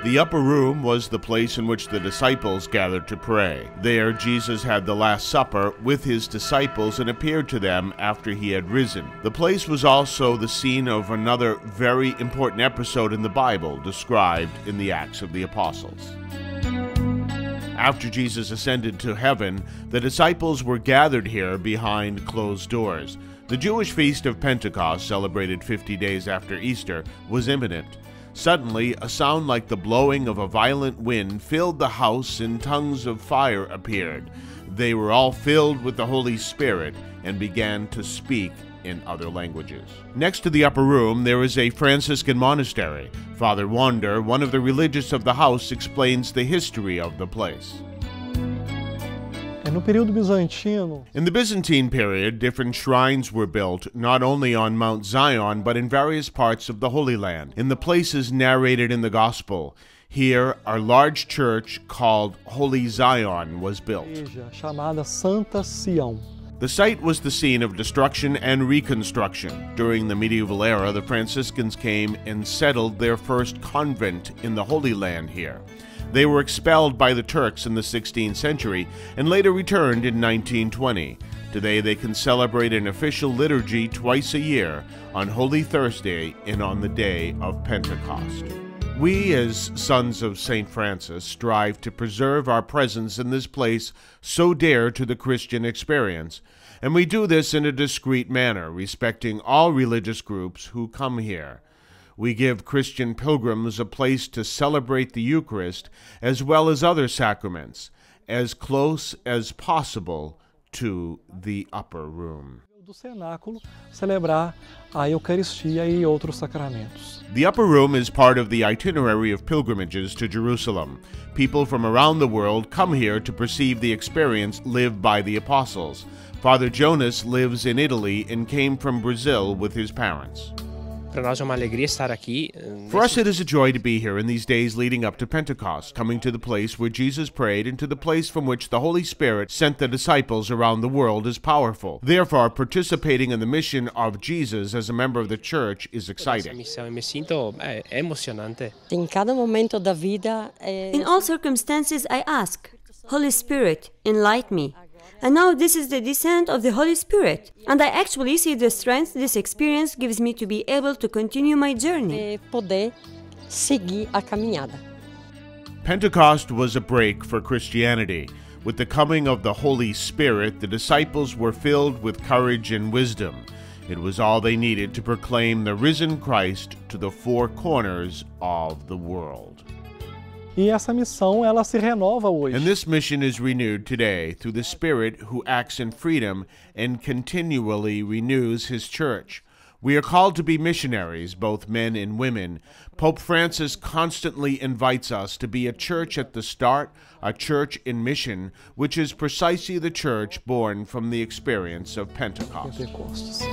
The upper room was the place in which the disciples gathered to pray. There, Jesus had the Last Supper with his disciples and appeared to them after he had risen. The place was also the scene of another very important episode in the Bible, described in the Acts of the Apostles. After Jesus ascended to heaven, the disciples were gathered here behind closed doors. The Jewish feast of Pentecost, celebrated 50 days after Easter, was imminent. Suddenly, a sound like the blowing of a violent wind filled the house, and tongues of fire appeared. They were all filled with the Holy Spirit and began to speak in other languages. Next to the upper room, there is a Franciscan monastery. Father Wander, one of the religious of the house, explains the history of the place. No período bizantino, in the Byzantine period, different shrines were built, not only on Mount Zion, but in various parts of the Holy Land, in the places narrated in the Gospel. Here, a large church called Holy Zion was built. chamada Santa Sião. The site was the scene of destruction and reconstruction. During the medieval era, the Franciscans came and settled their first convent in the Holy Land here. They were expelled by the Turks in the 16th century and later returned in 1920. Today they can celebrate an official liturgy twice a year, on Holy Thursday and on the day of Pentecost. We, as sons of St. Francis, strive to preserve our presence in this place so dear to the Christian experience, and we do this in a discreet manner, respecting all religious groups who come here. We give Christian pilgrims a place to celebrate the Eucharist as well as other sacraments, as close as possible to the upper room. Do Cenacle, celebrar a Eucaristia e outros sacramentos. The upper room is part of the itinerary of pilgrimages to Jerusalem. People from around the world come here to perceive the experience lived by the apostles. Father Jonas lives in Italy and came from Brazil with his parents. Para nós é uma alegria estar aqui. For us, it is a joy to be here in these days leading up to Pentecost, coming to the place where Jesus prayed and to the place from which the Holy Spirit sent the disciples around the world is powerful. Therefore, participating in the mission of Jesus as a member of the church is exciting. Me sinto emocionante. Em cada momento da vida, in all circumstances, I ask, Holy Spirit, enlighten me. And now this is the descent of the Holy Spirit, and I actually see the strength this experience gives me to be able to continue my journey. Poder seguir a caminhada. Pentecost was a break for Christianity. With the coming of the Holy Spirit, the disciples were filled with courage and wisdom. It was all they needed to proclaim the risen Christ to the four corners of the world. E essa missão, ela se renova hoje. And this mission is renewed today through the Spirit who acts in freedom and continually renews his church. We are called to be missionaries, both men and women. Pope Francis constantly invites us to be a church at the start, a church in mission, which is precisely the church born from the experience of Pentecost. Pentecost.